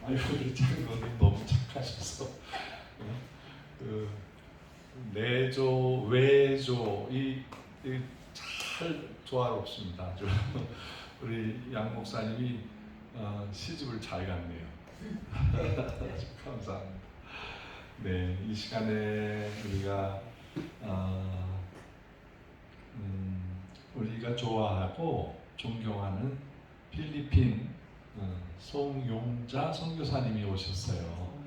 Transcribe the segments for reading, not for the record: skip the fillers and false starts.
아이고 우리 장로님 너무 착하셔서 그 내조 외조 잘 조화롭습니다. 아주 우리 양 목사님이 시집을 잘 갔네요. 아주 감사합니다. 네, 이 시간에 우리가 좋아하고 존경하는 필리핀 송용자 선교사님이 오셨어요.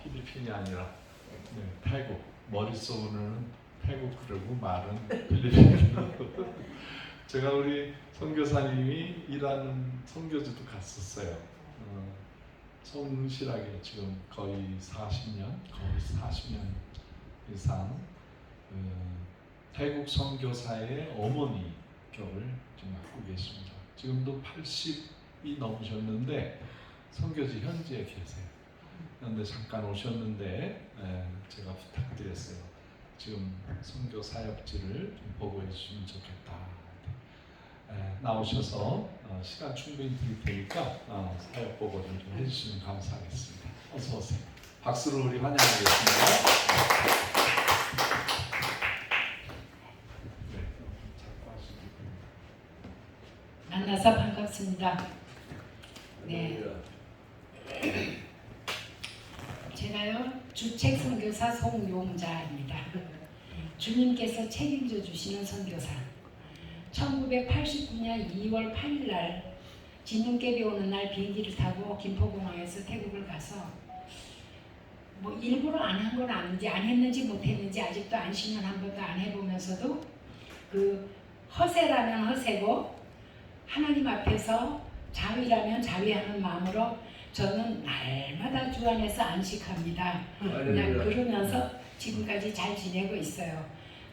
필리핀이 아니라 태국. 머릿속으로는 태국 그러고 말은 필리핀. 제가 우리 선교사님이 일하는 선교지도 갔었어요. 성실하게 지금 거의 40년 이상 태국 선교사의 어머니 격을 지금 맡고 계십니다. 지금도 80이 넘으셨는데 선교지 현지에 계세요. 그런데 잠깐 오셨는데 제가 부탁드렸어요. 지금 선교 사역지를 좀 보고 해주시면 좋겠다. 나오셔서 시간 충분히 드릴 테니까 사역 보고를 좀 해주시면 감사하겠습니다. 어서 오세요. 박수로 우리 환영하겠습니다. 만나서 반갑습니다. 네. 제가요 주책 선교사 송용자입니다. 주님께서 책임져 주시는 선교사. 1989년 2월 8일 날 진눈깨비 오는 날 비행기를 타고 김포공항에서 태국을 가서 뭐 일부러 안 한 건 아닌지 안 했는지 못했는지 아직도 안심은 한 번도 안 해보면서도 그 허세라면 허세고 하나님 앞에서 자위라면 자위하는 마음으로 저는 날마다 주 안에서 안식합니다. 그냥 그러면서 지금까지 잘 지내고 있어요.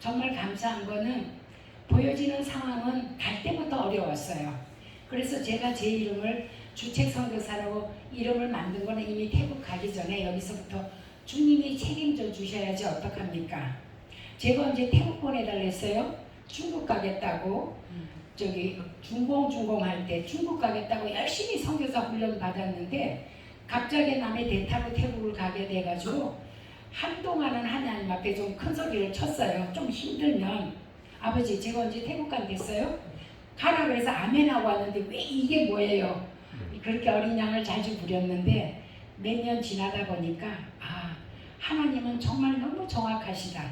정말 감사한 거는 보여지는 상황은 갈 때부터 어려웠어요. 그래서 제가 제 이름을 주책 선교사라고 이름을 만든 거는 이미 태국 가기 전에 여기서부터 주님이 책임져 주셔야지 어떡합니까? 제가 언제 태국 보내달라 했어요? 중국 가겠다고 저기 중공할 때 중국 가겠다고 열심히 선교사 훈련 받았는데 갑자기 남의 대타로 태국을 가게 돼가지고 한동안은 하나님 앞에 좀 큰 소리를 쳤어요. 좀 힘들면 아버지 제가 언제 태국 간댔어요? 가라 그래서 아멘하고 왔는데 왜 이게 뭐예요? 그렇게 어린 양을 자주 부렸는데 몇 년 지나다 보니까 하나님은 정말 너무 정확하시다.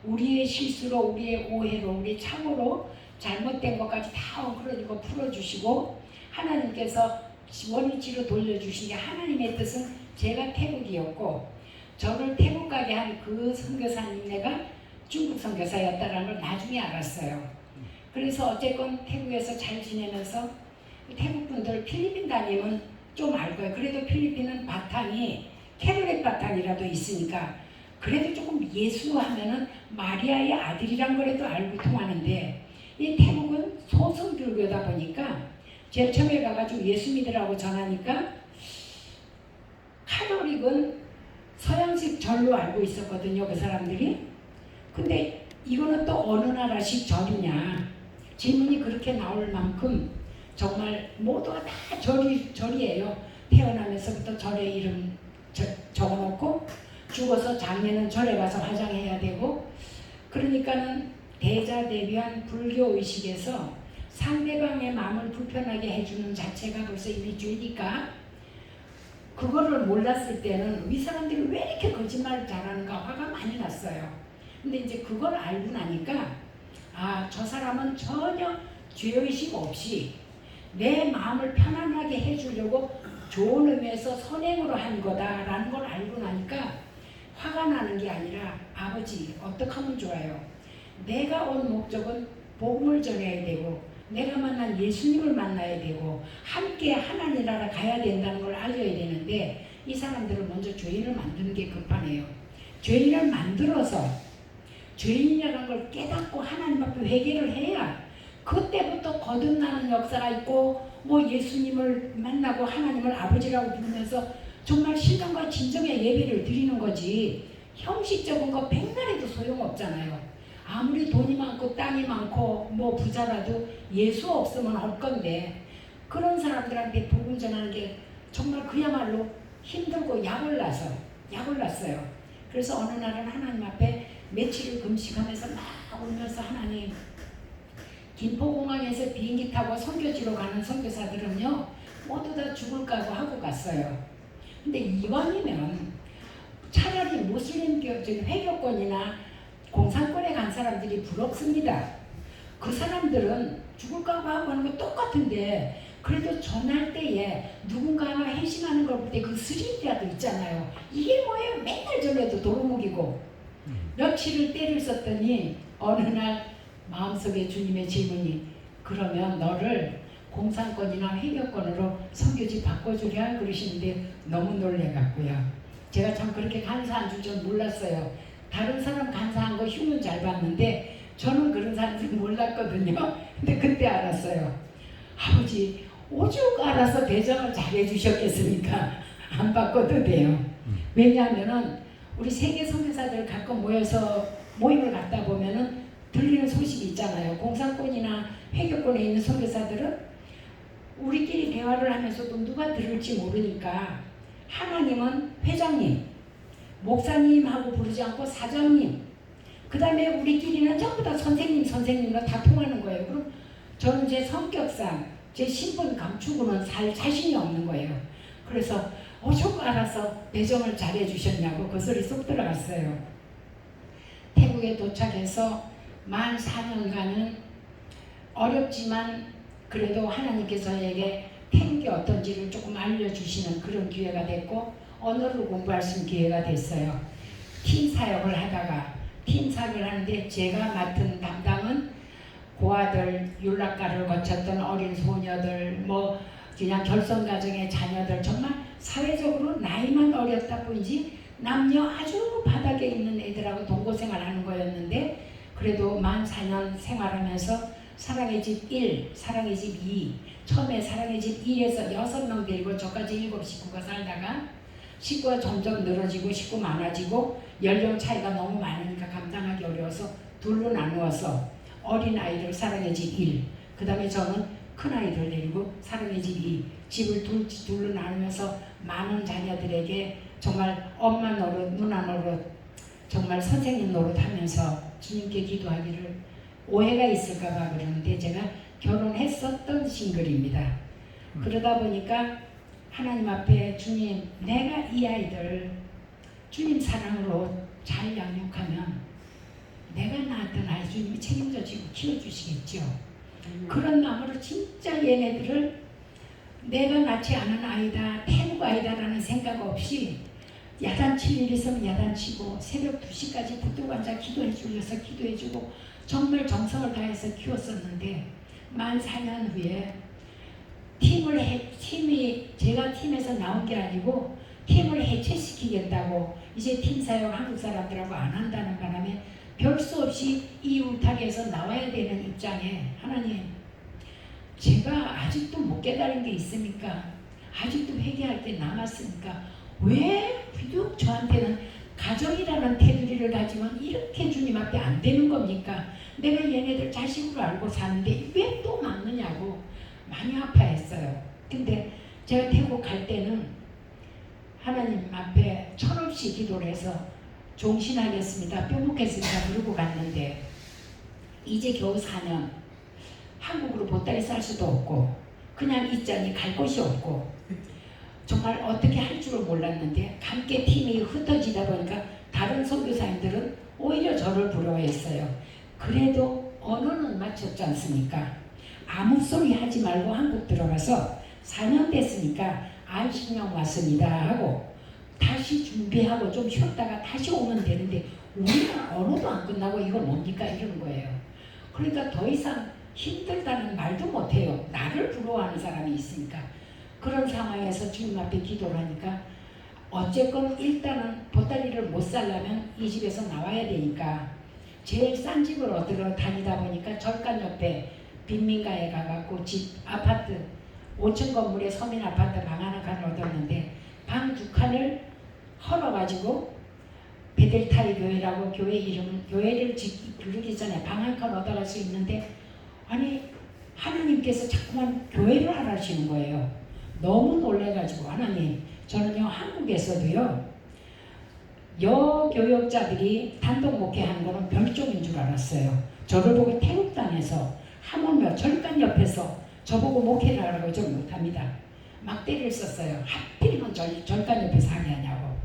우리의 실수로 우리의 오해로 우리 착오로 잘못된 것까지 다 엉클어지고 풀어주시고 하나님께서 원위치로 돌려주신 게 하나님의 뜻은 제가 태국이었고 저를 태국 가게 한 그 선교사님네가 중국 선교사였다는 걸 나중에 알았어요. 그래서 어쨌건 태국에서 잘 지내면서 태국 분들 필리핀 다니면 좀 알 거예요. 그래도 필리핀은 바탕이 캐톨릭 바탕이라도 있으니까 그래도 조금 예수하면은 마리아의 아들이란 거라도 알고 통하는데 이 태국은 소승불교다 보니까 제일 처음에 가가지고 예수 믿으라고 전하니까 카톨릭은 서양식 절로 알고 있었거든요. 그 사람들이. 근데 이거는 또 어느 나라식 절이냐 질문이 그렇게 나올 만큼 정말 모두가 다 절이에요. 태어나면서부터 절의 이름 적어놓고 죽어서 장례는 절에 가서 화장해야 되고 그러니까는 대자대비한 불교 의식에서 상대방의 마음을 불편하게 해주는 자체가 벌써 이미 죄니까 그거를 몰랐을 때는 이 사람들이 왜 이렇게 거짓말을 잘하는가 화가 많이 났어요. 근데 이제 그걸 알고 나니까 저 사람은 전혀 죄의식 없이 내 마음을 편안하게 해주려고 좋은 의미에서 선행으로 한 거다라는 걸 알고 나니까 화가 나는 게 아니라 아버지 어떻게 하면 좋아요? 내가 온 목적은 복음을 전해야 되고 내가 만난 예수님을 만나야 되고 함께 하나님 나라 가야 된다는 걸 알려야 되는데 이 사람들은 먼저 죄인을 만드는 게 급하네요. 죄인을 만들어서 죄인이라는 걸 깨닫고 하나님 앞에 회개를 해야 그때부터 거듭나는 역사가 있고 뭐 예수님을 만나고 하나님을 아버지라고 부르면서 정말 신령과 진정의 예배를 드리는 거지 형식적인 거 백날해도 소용없잖아요. 아무리 돈이 많고 땅이 많고 뭐 부자라도 예수 없으면 할 건데 그런 사람들한테 복음 전하는 게 정말 그야말로 힘들고 약을 났어요. 그래서 어느 날은 하나님 앞에 며칠을 금식하면서 막 울면서 하나님, 김포공항에서 비행기 타고 선교지로 가는 선교사들은요 모두 다 죽을까고 하고 갔어요. 근데 이왕이면 차라리 무슬림 회교권이나 공산권에 간 사람들이 부럽습니다. 그 사람들은 죽을까고 하고 하는 거 똑같은데 그래도 전할 때에 누군가 하나 회심하는 걸 볼 때 그 스릴이라도 있잖아요. 이게 뭐예요? 맨날 전에도 도루묵이고. 며칠을 때를 썼더니 어느 날 마음속에 주님의 질문이, 그러면 너를 공산권이나 회교권으로 선교지 바꿔주랴 그러시는데 너무 놀래갖고요. 제가 참 그렇게 간사한 줄 전 몰랐어요. 다른 사람 간사한 거 흉은 잘 봤는데 저는 그런 사람들 몰랐거든요. 근데 그때 알았어요. 아버지 오죽 알아서 배정을 잘해 주셨겠습니까? 안 바꿔도 돼요. 왜냐하면은 우리 세계 선교사들 가끔 모여서 모임을 갖다 보면은 들리는 소식이 있잖아요. 공산권이나 회교권에 있는 선교사들은 우리끼리 대화를 하면서도 누가 들을지 모르니까 하나님은 회장님, 목사님하고 부르지 않고 사장님, 그 다음에 우리끼리는 전부 다 선생님으로 다 통하는 거예요. 그럼 저는 제 성격상 제 신분 감추고는 살 자신이 없는 거예요. 그래서 오죽 알아서 배정을 잘해 주셨냐고 그 소리 쏙 들어갔어요. 태국에 도착해서 만 4년간은 어렵지만 그래도 하나님께서 저에게 태국이 어떤지를 조금 알려주시는 그런 기회가 됐고 언어를 공부할 수 있는 기회가 됐어요. 팀 사역을 하다가 팀 사역을 하는데 제가 맡은 담당은 고아들, 윤락가를 거쳤던 어린 소녀들, 뭐 그냥 결손가정의 자녀들, 정말 사회적으로 나이만 어렸다 보이지 남녀 아주 바닥에 있는 애들하고 동거생활하는 거였는데 그래도 만 4년 생활하면서 사랑의 집 1, 사랑의 집 2, 처음에 사랑의 집 2에서 6명 데리고 저까지 7 식구가 살다가 식구가 점점 늘어지고 식구 많아지고 연령 차이가 너무 많으니까 감당하기 어려워서 둘로 나누어서 어린아이들 사랑의 집 1, 그 다음에 저는 큰아이들 데리고 사랑의 집 2, 집을 둘로 나누면서 많은 자녀들에게 정말 엄마 노릇, 누나 노릇, 정말 선생님 노릇 하면서 주님께 기도하기를 오해가 있을까봐 그러는데 제가 결혼했었던 싱글입니다. 그러다 보니까 하나님 앞에 주님, 내가 이 아이들 주님 사랑으로 잘 양육하면 내가 낳았던 아이 주님이 책임져 주고 키워주시겠죠. 그런 마음으로 진짜 얘네들을 내가 낳지 않은 아이다, 태국 아이다라는 생각 없이 야단칠 일 있으면 야단치고 새벽 2시까지 붙들고 앉아 기도해 주려서 기도해주고 정말 정성을 다해서 키웠었는데 만 4년 후에 팀이 제가 팀에서 나온 게 아니고 팀을 해체시키겠다고 이제 팀 사역 한국 사람들하고 안 한다는 바람에 별 수 없이 이 울타리에서 나와야 되는 입장에 하나님, 제가 아직도 못 깨달은 게 있습니까? 아직도 회개할 게 남았습니까? 왜 비록 저한테는 가정이라는 테두리를 가지면 이렇게 주님 앞에 안 되는 겁니까? 내가 얘네들 자식으로 알고 사는데 왜 또 막느냐고 많이 아파했어요. 근데 제가 태국 갈 때는 하나님 앞에 철없이 기도를 해서 종신하겠습니다, 뿅목했습니다 그러고 갔는데 이제 겨우 4년 한국으로 보따리 쌀 수도 없고 그냥 있자니 갈 곳이 없고 정말 어떻게 할 줄을 몰랐는데 함께 팀이 흩어지다 보니까 다른 선교사님들은 오히려 저를 부러워했어요. 그래도 언어는 맞췄지 않습니까? 아무 소리 하지 말고 한국 들어가서 4년 됐으니까 안식년 왔습니다 하고 다시 준비하고 좀 쉬었다가 다시 오면 되는데 우리는 언어도 안 끝나고 이거 뭡니까 이러는 거예요. 그러니까 더 이상 힘들다는 말도 못해요. 나를 부러워하는 사람이 있으니까. 그런 상황에서 주님 앞에 기도를 하니까 어쨌건 일단은 보따리를 못 살려면 이 집에서 나와야 되니까 제일 싼 집을 얻으러 다니다 보니까 절간 옆에 빈민가에 가갖고 집 아파트 5층 건물에 서민 아파트 방 하나 얻었는데 방 2칸을 헐어가지고 베델타이 교회라고 교회 이름, 교회를 부르기 전에 방 한 칸 얻어갈 수 있는데 아니 하나님께서 자꾸만 교회를 하라시는 거예요. 너무 놀래가지고 하나님, 저는요 한국에서도요 여교역자들이 단독 목회하는 거는 별종인 줄 알았어요. 저를 보고 태국 땅에서 하물며 절간 옆에서 저보고 목회를 하라고 좀 못합니다. 막 때를 썼어요. 하필이면 절간 옆에서 하게 하냐고.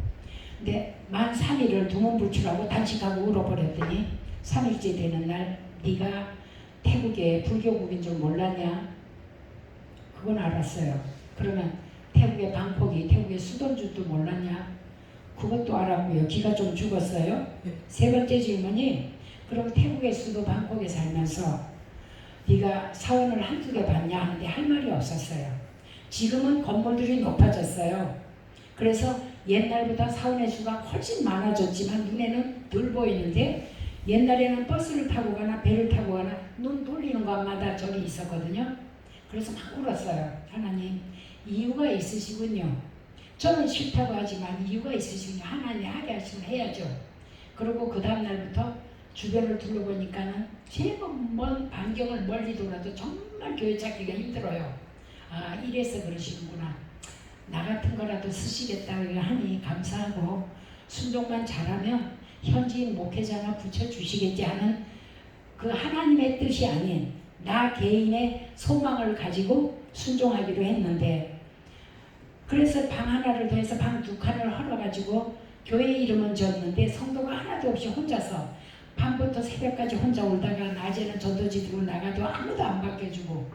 근데 만 3일을 두문불출하고 단식하고 울어버렸더니 3일째 되는 날 네가 태국의 불교국인 줄 몰랐냐? 그건 알았어요. 그러면 태국의 방콕이 태국의 수도인 줄도 몰랐냐? 그것도 알았고요. 기가 좀 죽었어요. 세 번째 질문이 그럼 태국의 수도 방콕에 살면서 네가 사원을 한두 개 봤냐 하는데 할 말이 없었어요. 지금은 건물들이 높아졌어요. 그래서 옛날보다 사원의 수가 훨씬 많아졌지만 눈에는 덜 보이는데 옛날에는 버스를 타고 가나 배를 타고 가나 눈 돌리는 곳마다 저기 있었거든요. 그래서 막 울었어요. 하나님, 이유가 있으시군요. 저는 싫다고 하지만 이유가 있으시군요. 하나님 하게 하시면 해야죠. 그리고 그 다음 날부터 주변을 둘러보니까는 제법 먼 반경을 멀리 돌아도 정말 교회 찾기가 힘들어요. 아, 이래서 그러시는구나. 나 같은 거라도 쓰시겠다고 하니 감사하고 순종만 잘하면 현지인 목회자나 붙여주시겠지 하는 그 하나님의 뜻이 아닌 나 개인의 소망을 가지고 순종하기로 했는데, 그래서 방 하나를 더해서 방 2칸을 헐어가지고 교회 이름은 지었는데 성도가 하나도 없이 혼자서 밤부터 새벽까지 혼자 울다가 낮에는 전도지 들고 나가도 아무도 안 바뀌어주고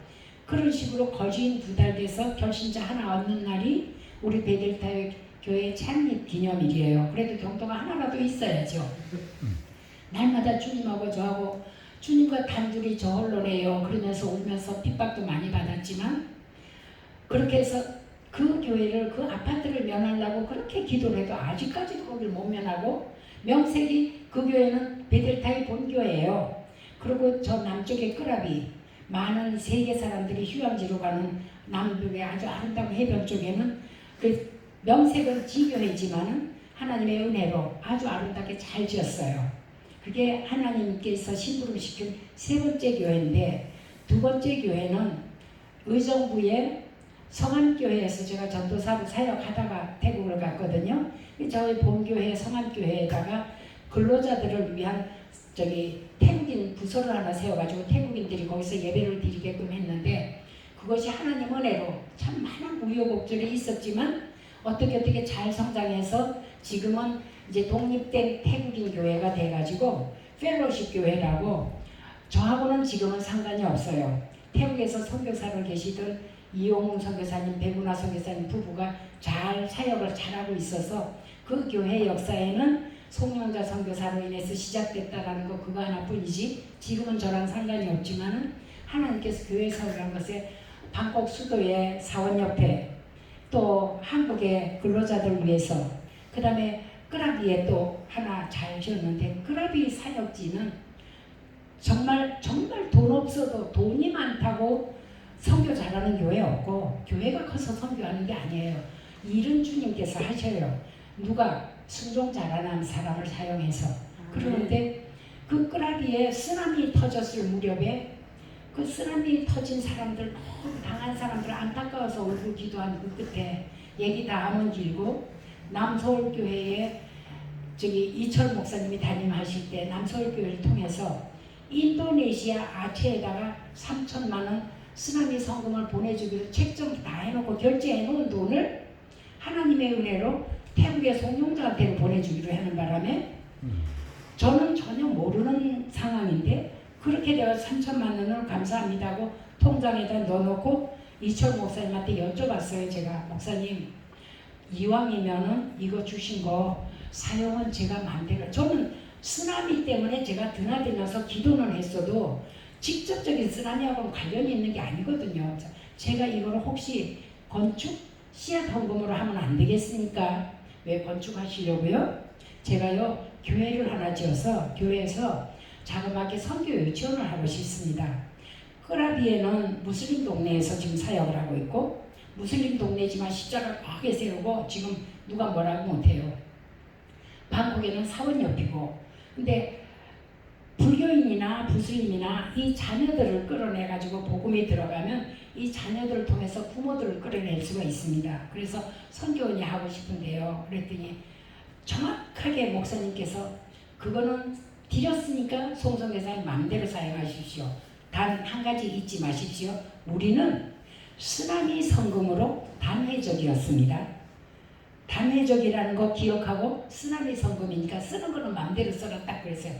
그런 식으로 거주인 2달 돼서 결신자 하나 얻는 날이 우리 베델타의 교회 창립 기념일이에요. 그래도 경도가 하나라도 있어야죠. 날마다 주님하고 저하고 주님과 단둘이 저 홀로래요. 그러면서 울면서 핍박도 많이 받았지만 그렇게 해서 그 교회를 그 아파트를 면하려고 그렇게 기도를 해도 아직까지도 거기를 못 면하고 명색이 그 교회는 베델타의 본교예요. 그리고 저 남쪽의 끄라비 많은 세계 사람들이 휴양지로 가는 남쪽의 아주 아름다운 해변 쪽에는 그 명색은 지교회지만은 하나님의 은혜로 아주 아름답게 잘 지었어요. 그게 하나님께서 심부름시킨 3번째 교회인데 2번째 교회는 의정부의 성안교회에서 제가 전도사로 사역하다가 태국을 갔거든요. 저희 본교회 성안교회에다가 근로자들을 위한 태국인 부서를 하나 세워가지고 태국인들이 거기서 예배를 드리게끔 했는데 그것이 하나님 은혜로 참 많은 우여곡절이 있었지만 어떻게 잘 성장해서 지금은 이제 독립된 태국인 교회가 돼가지고 펠로십 교회라고 저하고는 지금은 상관이 없어요. 태국에서 선교사로 계시던 이용웅 선교사님, 백운하 선교사님 부부가 잘 사역을 잘하고 있어서 그 교회 역사에는 송영자 선교사로 인해서 시작됐다라는 거 그거 하나뿐이지 지금은 저랑 상관이 없지만은 하나님께서 교회 세우라는 것에 방콕 수도의 사원 옆에 또 한국의 근로자들 위해서 그 다음에 끄라비에 또 하나 잘 지었는데 끄라비 사역지는 정말 돈 없어도 돈이 많다고 선교 잘하는 교회 없고 교회가 커서 선교하는 게 아니에요. 일은 주님께서 하셔요. 누가 순종 잘하는 사람을 사용해서. 그러는데 그 끄라비에 쓰나미 터졌을 무렵에 그 쓰나미 터진 사람들 너무 당한 사람들 안타까워서 울고 기도한 그 끝에 얘기 다 하면 길고 남서울교회에 이철 목사님이 담임하실 때 남서울교회를 통해서 인도네시아 아체에다가 3천만 원 쓰나미 성금을 보내주기로 책정 다 해놓고 결제해놓은 돈을 하나님의 은혜로 태국의 송영자한테 보내주기로 하는 바람에 저는 전혀 모르는 상황인데 그렇게 되어 3천만 원을 감사합니다 하고 통장에다 넣어놓고 이철 목사님한테 여쭤봤어요. 제가 목사님 이왕이면은 이거 주신 거 사용은 제가 마음대로 저는 쓰나미 때문에 제가 드나들면서 기도는 했어도 직접적인 쓰나미하고는 관련이 있는 게 아니거든요. 제가 이걸 혹시 건축 씨앗 헌금으로 하면 안 되겠습니까? 왜 건축하시려고요? 제가요 교회를 하나 지어서 교회에서 자그맣게 선교 유치원을 하고 싶습니다. 끄라비에는 무슬림 동네에서 지금 사역을 하고 있고 무슬림 동네지만 십자가를 크게 세우고 지금 누가 뭐라고 못해요. 방콕에는 사원 옆이고 근데 불교 불교인이나 부슬림이나 이 자녀들을 끌어내가지고 복음이 들어가면 이 자녀들을 통해서 부모들을 끌어낼 수가 있습니다. 그래서 선교원이 하고 싶은데요. 그랬더니 정확하게 목사님께서 그거는 드렸으니까 송성교사님 마음대로 사용하십시오. 단 한 가지 잊지 마십시오. 우리는 쓰나미 성금으로 단회적이었습니다. 단회적이라는 거 기억하고 쓰나미 성금이니까 쓰는 거는 마음대로 써라 딱 그랬어요.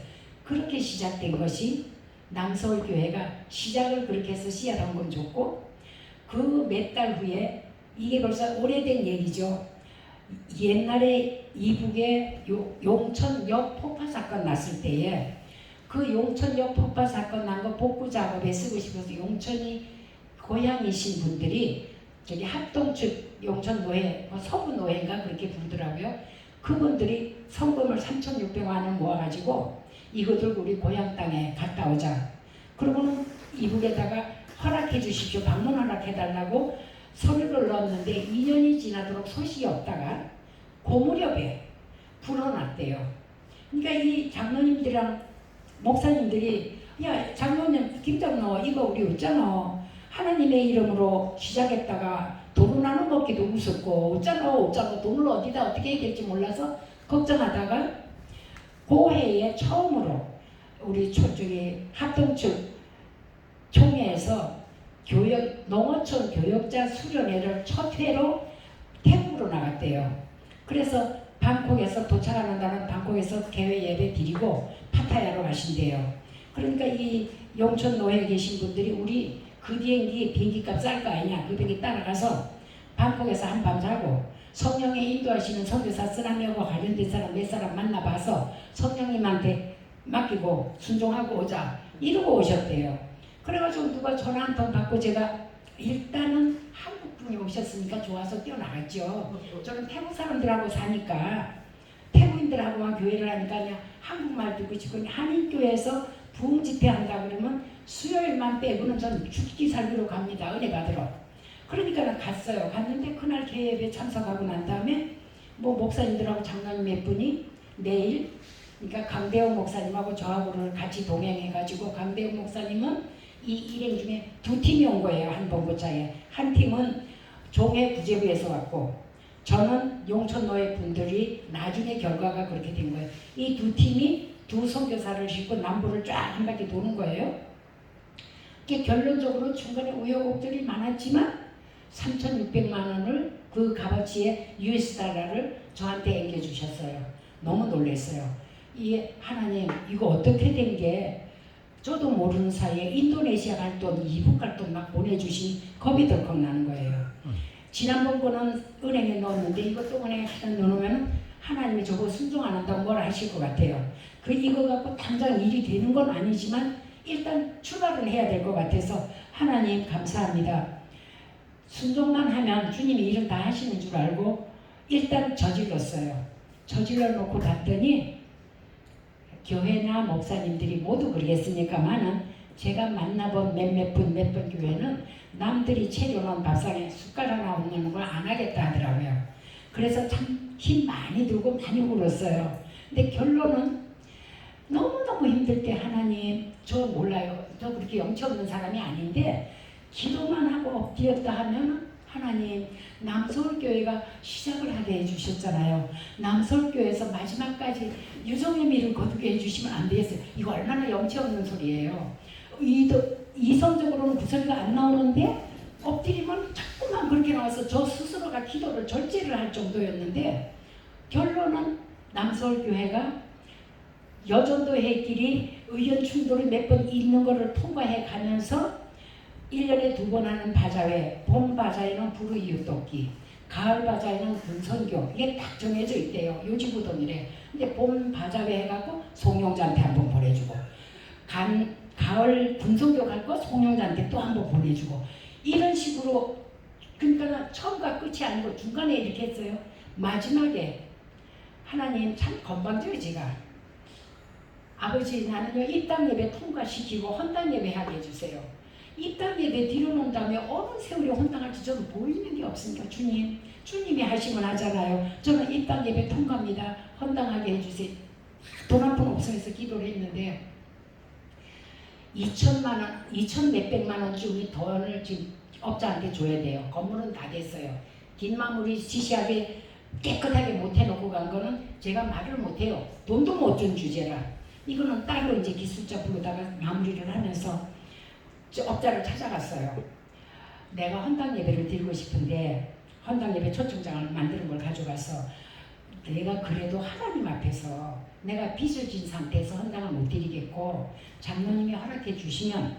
그렇게 시작된 것이 남서울교회가 시작을 그렇게 해서 씨앗 한 건 줬고 그 몇 달 후에 이게 벌써 오래된 얘기죠. 옛날에 이북에 용천역 폭파 사건 났을 때에 그 용천역 폭파 사건 난 거 복구 작업에 쓰고 싶어서 용천이 고향이신 분들이 저기 합동측 용천노회 서부노회인가 그렇게 부르더라고요. 그분들이 성금을 3,600만 원 모아가지고 이거 들고 우리 고향 땅에 갔다 오자. 그러고는 이북에다가 허락해 주십시오. 방문 허락해달라고 서류를 넣었는데 2년이 지나도록 소식이 없다가 그 무렵에 불어났대요. 그러니까 이 장로님들이랑 목사님들이 야 장로님 김장로 이거 우리 웃잖아. 하나님의 이름으로 시작했다가 돈을 나눠 먹기도 우습고 웃잖아 돈을 어디다 어떻게 해야 될지 몰라서 걱정하다가 그 해에 처음으로 우리 저기 합동측 총회에서 농어촌 교역자 수련회를 첫 회로 태국으로 나갔대요. 그래서 방콕에서 도착하는 날은 방콕에서 개회 예배 드리고 파타야로 가신대요. 그러니까 이 용천 노회에 계신 분들이 우리 그 비행기값 쌀 거 아니냐 그 비행기 따라가서 방콕에서 한밤 자고 성령의 인도하시는 선교사 쓰나미하고 관련된 사람 몇 사람 만나봐서 성령님한테 맡기고 순종하고 오자 이러고 오셨대요. 그래가지고 누가 전화 한 통 받고 제가 일단은 한국 분이 오셨으니까 좋아서 뛰어나갔죠. 저는 태국 사람들하고 사니까 태국인들하고만 교회를 하니까 그냥 한국말 듣고 싶고 한인교회에서 부흥 집회 한다 그러면 수요일만 빼고는 전 죽기 살기로 갑니다. 은혜 받으러. 그러니까 갔어요. 갔는데 그날 개회에 참석하고 난 다음에 뭐 목사님들하고 장로님 몇 분이 내일 그러니까 강대호 목사님하고 저하고를 같이 동행해가지고 강대호 목사님은 이 일행 중에 두 팀이 온 거예요. 한 본부차에. 한 팀은 종해 부재부에서 왔고 저는 용천노회 분들이 나중에 결과가 그렇게 된 거예요. 이 두 팀이 두 선교사를 싣고 남부를 쫙 한 바퀴 도는 거예요. 결론적으로 중간에 우여곡절이 많았지만 3,600만 원을 그 값어치의 US 달러를 저한테 앵겨주셨어요. 너무 놀랐어요. 이게 하나님 이거 어떻게 된 게 저도 모르는 사이에 인도네시아 갈 돈, 이북 갈 돈 막 보내주신 겁이 덜컥 나는 거예요. 지난번 거는 은행에 넣었는데 이것도 은행에 갖다 넣으면 하나님이 저거 순종 안 한다고 뭘 하실 것 같아요. 이거 갖고 당장 일이 되는 건 아니지만 일단 출발은 해야 될 것 같아서 하나님 감사합니다. 순종만 하면 주님이 일은 다 하시는 줄 알고 일단 저질렀어요. 저질러 놓고 갔더니 교회나 목사님들이 모두 그러겠습니까만은 제가 만나본 몇몇 교회는 남들이 차려놓은 밥상에 숟갈 하나 없는 걸 안 하겠다 하더라고요. 그래서 참 힘 많이 들고 많이 울었어요. 근데 결론은 너무너무 힘들 때 하나님 저 몰라요. 저 그렇게 영치 없는 사람이 아닌데 기도만 하고 엎드렸다 하면 하나님 남서울교회가 시작을 하게 해주셨잖아요. 남서울교회에서 마지막까지 유종의 미를 거두게 해주시면 안 되겠어요. 이거 얼마나 영치 없는 소리예요. 이성적으로는 그 소리가 안 나오는데 엎드리면 자꾸만 그렇게 나와서 저 스스로가 기도를 절제를 할 정도였는데 결론은 남서울교회가 여전도회끼리 의견 충돌이 몇 번 있는 거를 통과해 가면서 1년에 2번 하는 바자회, 봄 바자회는 부르 이웃돕기, 가을 바자회는 군선교 이게 딱 정해져 있대요. 요지부동이래. 근데 봄 바자회 해갖고 송영자한테 한번 보내주고 가을 군선교 갈 거 송영자한테 또 한번 보내주고 이런 식으로 그러니까 처음과 끝이 아니고 중간에 이렇게 했어요. 마지막에 하나님 참 건방져요 제가. 아버지 나는요 입당 예배 통과시키고 헌당 예배 하게 해주세요. 입당 예배 뒤로놓은 다음에 어느 세월에 헌당할지 저는 보이는 게 없으니까 주님이 하시면 하잖아요. 저는 입당 예배 통과합니다. 헌당하게 해주세요. 돈 한 푼 없어서 기도를 했는데 2천만 원, 2천 몇백만 원쯤이 돈을 지금 업자한테 줘야 돼요. 건물은 다 됐어요. 뒷마무리 시시하게 깨끗하게 못 해놓고 간 거는 제가 말을 못 해요. 돈도 못 준 주제라. 이거는 따로 이제 기술자 부르다가 마무리를 하면서 저 업자를 찾아갔어요. 내가 헌당 예배를 드리고 싶은데 헌당 예배 초청장을 만드는 걸 가져가서 내가 그래도 하나님 앞에서 내가 빚을 진 상태에서 헌당을 못 드리겠고 장로님이 허락해 주시면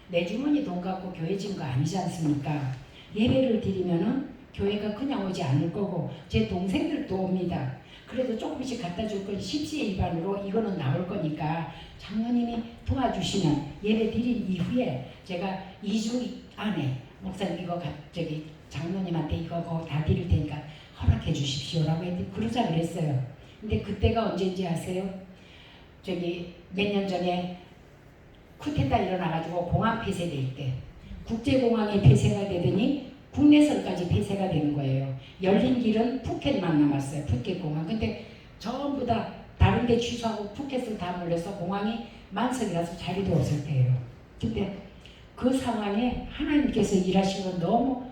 내 주머니 돈 갖고 교회 진 거 아니지 않습니까? 예배를 드리면은 교회가 그냥 오지 않을 거고 제 동생들도 옵니다. 그래도 조금씩 갖다 줄 건 십시일반으로 이거는 나올 거니까 장로님이 도와주시면 예배 드린 이후에 제가 2주 안에 목사님 이거 저기 장로님한테 이거 다 드릴 테니까 허락해 주십시오라고 했더니 그러자 그랬어요. 근데 그때가 언제인지 아세요? 저기 몇 년 전에 쿠데타 일어나가지고 공항 폐쇄될 때 국제공항이 폐쇄가 되더니 국내선까지 폐쇄가 되는 거예요. 열린 길은 푸켓만 남았어요. 푸켓공항. 근데 전부 다 다른 데 취소하고 푸켓을 다 몰려서 공항이 만석이라서 자리도 없을 때예요. 근데 그 상황에 하나님께서 일하시면 너무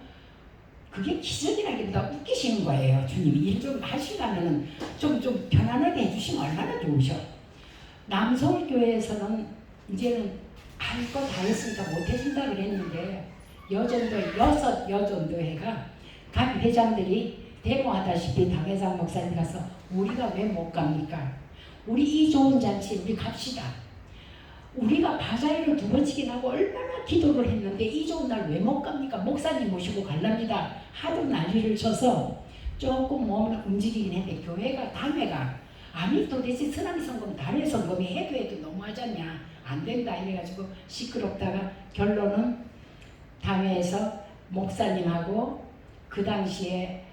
그게 기적이라기보다 웃기시는 거예요. 주님이 일 좀 하시려면 좀 편안하게 해주시면 얼마나 좋으셔. 남서울교회에서는 이제는 할 거 다 했으니까 못 해준다 그랬는데 여전도 6 여전도회가 각 회장들이 데모하다시피 당회장 목사님 가서 우리가 왜 못 갑니까? 우리 이 좋은 잔치 우리 갑시다. 우리가 바자회를 2번씩이나 하고 얼마나 기도를 했는데 이 좋은 날 왜 못 갑니까? 목사님 모시고 갈랍니다. 하도 난리를 쳐서 조금 몸을 움직이긴 했는데 교회가 당회가 아니 도대체 쓰나미 성금 달의 성금이 해도 너무하지 않냐 안 된다 이래가지고 시끄럽다가 결론은 당회에서 목사님하고 그 당시에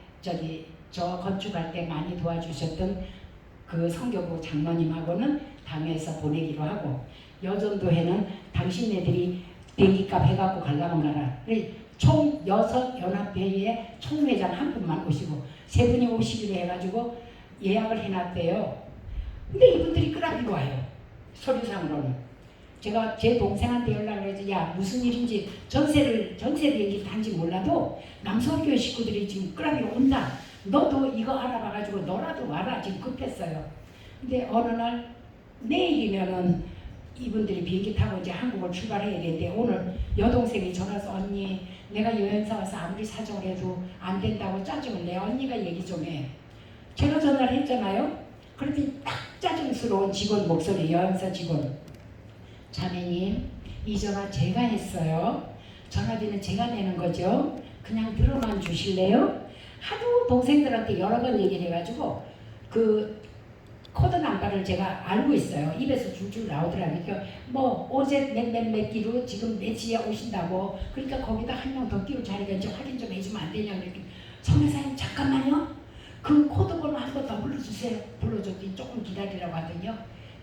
저 건축할 때 많이 도와주셨던 그 성교부 장로님하고는 당회에서 보내기로 하고 여전도회는 당신네들이 비행기값 해갖고 가려면 가라. 총 6 연합회의 총회장 한 분만 오시고 3분이 오시기로 해가지고 예약을 해놨대요. 근데 이분들이 끄라비고 와요. 서류상으로는. 제가 제 동생한테 연락을 해서 야 무슨 일인지 전세 비행기 단지 몰라도 남서울교회 식구들이 지금 끄라비고 온다. 너도 이거 알아봐가지고 너라도 와라. 지금 급했어요. 근데 어느 날 내일이면은 이분들이 비행기 타고 이제 한국을 출발해야 되는데 오늘 여동생이 전화해서 언니 내가 여행사 와서 아무리 사정을 해도 안 된다고 짜증을 내. 언니가 얘기 좀 해. 제가 전화를 했잖아요. 그랬더니 딱 짜증스러운 직원 목소리 여행사 직원. 자매님 이 전화 제가 했어요. 전화비는 제가 내는 거죠. 그냥 들어만 주실래요? 하도 동생들한테 여러 번 얘기를 해가지고 그 코드 남바를 제가 알고 있어요. 입에서 줄줄 나오더라고요. 그러니까 뭐 어제 몇 기로 지금 몇 시에 오신다고. 그러니까 거기다 한 명 더 끼울 자리가 이제 확인 좀 해주면 안 되냐고 이렇게. 성회사님 잠깐만요. 그 코드 번호 한 번 더 불러주세요. 불러줬더니 조금 기다리라고 하더니요.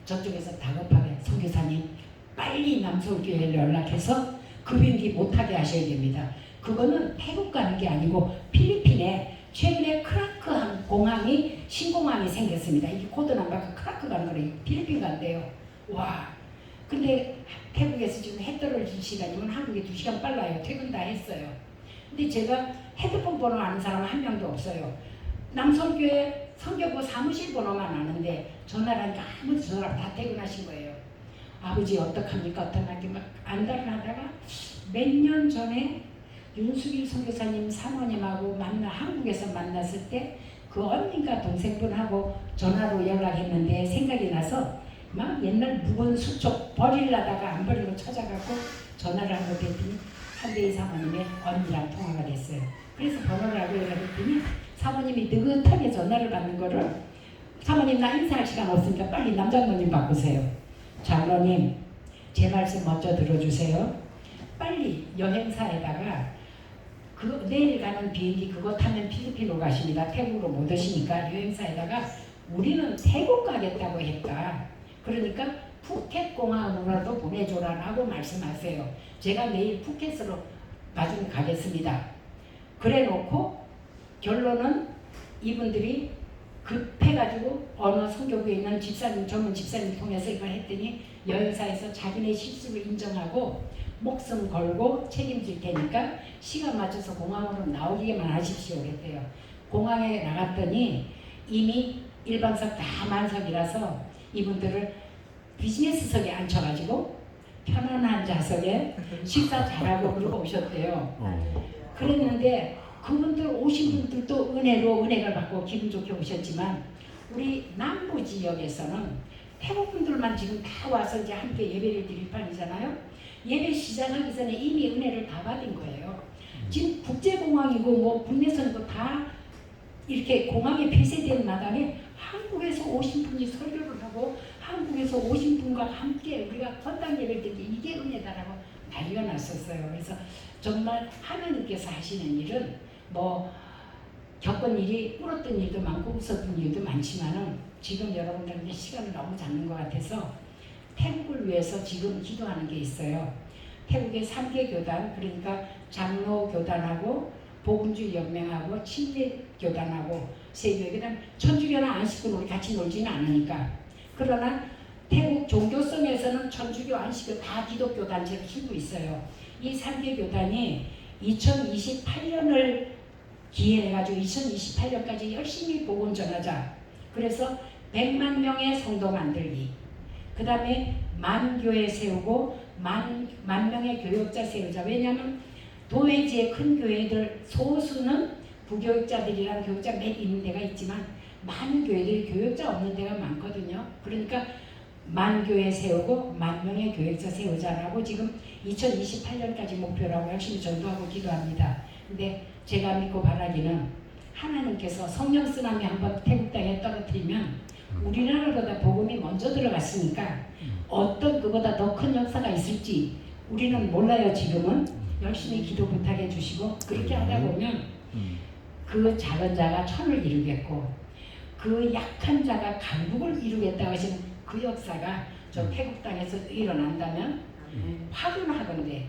저쪽에서 다급하게 성교사님 빨리 남서울교회를 연락해서 그 비행기 못하게 하셔야 됩니다. 그거는 태국 가는 게 아니고 필리핀에 최근에 크라크 공항이 신공항이 생겼습니다. 이게 코드 넘버가 크라크 가는 거래요. 필리핀 간대요. 와. 근데 태국에서 지금 해 떨어질 시간이면 한국이 2시간 빨라요. 퇴근 다 했어요. 근데 제가 핸드폰 번호 아는 사람은 한 명도 없어요. 남서울교회 성교부 사무실 번호만 아는데 전화를 하니까 아무도 전화를 다 퇴근하신 거예요. 아버지 어떡합니까? 어떡하게 막 안달을 하다가 몇 년 전에 윤수길 선교사님 사모님하고 한국에서 만났을 때 그 언니가 동생분하고 전화로 연락했는데 생각이 나서 막 옛날 묵은 수첩 버리려다가 안 버리고 찾아가고 전화를 한번 했더니 한대희 사모님의 언니랑 통화가 됐어요. 그래서 번호를 알고 연락했더니 사모님이 느긋하게 전화를 받는 거를 사모님 나 인사할 시간 없으니까 빨리 남장모님 바꾸세요. 장로님 제 말씀 먼저 들어주세요. 빨리 여행사에다가 내일 가는 비행기 그거 타면 필리핀으로 가십니다. 태국으로 못 오시니까 여행사에다가 우리는 태국 가겠다고 했다. 그러니까 푸켓 공항으로라도 보내줘라라고 말씀하세요. 제가 내일 푸켓으로 나중에 가겠습니다. 그래 놓고 결론은 이분들이 급해가지고 어느 선교구에 있는 집사님, 전문 집사님 통해서 이걸 했더니 여행사에서 자기네 실수를 인정하고 목숨 걸고 책임질 테니까 시간 맞춰서 공항으로 나오기만 하십시오 그랬대요. 공항에 나갔더니 이미 일반석 다 만석이라서 이분들을 비즈니스석에 앉혀가지고 편안한 좌석에 식사 잘하고 그러고 오셨대요. 그랬는데 그분들 오신 분들도 은혜를 받고 기분 좋게 오셨지만 우리 남부 지역에서는 태국 분들만 지금 다 와서 이제 함께 예배를 드릴 판이잖아요. 예배 시작하기 전에 이미 은혜를 다 받은 거예요. 지금 국제공항이고 뭐 국내선이고 다 이렇게 공항에 폐쇄된 마당에 한국에서 오신 분이 설교를 하고 한국에서 오신 분과 함께 우리가 건당 예배를 드리기 이게 은혜다라고 난리가 났었어요. 그래서 정말 하나님께서 하시는 일은 뭐 겪은 일이 울었던 일도 많고 웃었던 일도 많지만은 지금 여러분들한테 시간을 너무 잡는 것 같아서 태국을 위해서 지금 기도하는 게 있어요. 태국의 3개 교단 그러니까 장로 교단하고 복음주의 연맹하고 침례 교단하고 세교회 그다음 천주교나 안식교는 우리 같이 놀지는 않으니까 그러나 태국 종교성에서는 천주교 안식교 다 기독교 단체를 키우고 있어요. 이 3개 교단이 2028년을 기해해가지고 2028년까지 열심히 복음 전하자. 그래서 100만 명의 성도 만들기. 그 다음에 만교회 세우고 만 명의 교역자 세우자. 왜냐하면 도회지의 큰 교회들 소수는 부교육자들이랑 교육자 몇 있는 데가 있지만 많은 교회들이 교육자 없는 데가 많거든요. 그러니까 만교회 세우고 만 명의 교육자 세우자라고 지금 2028년까지 목표라고 열심히 전도하고 기도합니다. 근데 제가 믿고 바라기는 하나님께서 성령 쓰나미 한번 태국 땅에 떨어뜨리면 우리나라보다 복음이 먼저 들어갔으니까 어떤 그보다 더 큰 역사가 있을지 우리는 몰라요. 지금은 열심히 기도 부탁해 주시고 그렇게 하다 보면 그 작은 자가 천을 이루겠고 그 약한 자가 강국을 이루겠다고 하시는 그 역사가 저 태국 땅에서 일어난다면 확연하건대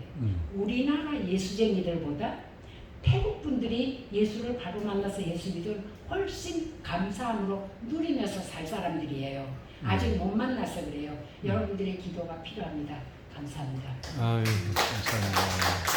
우리나라 예수쟁이들보다 태국 분들이 예수를 바로 만나서 예수 믿을 훨씬 감사함으로 누리면서 살 사람들이에요. 아직 못 만나서 그래요. 여러분들의 기도가 필요합니다. 감사합니다. 아유, 감사합니다.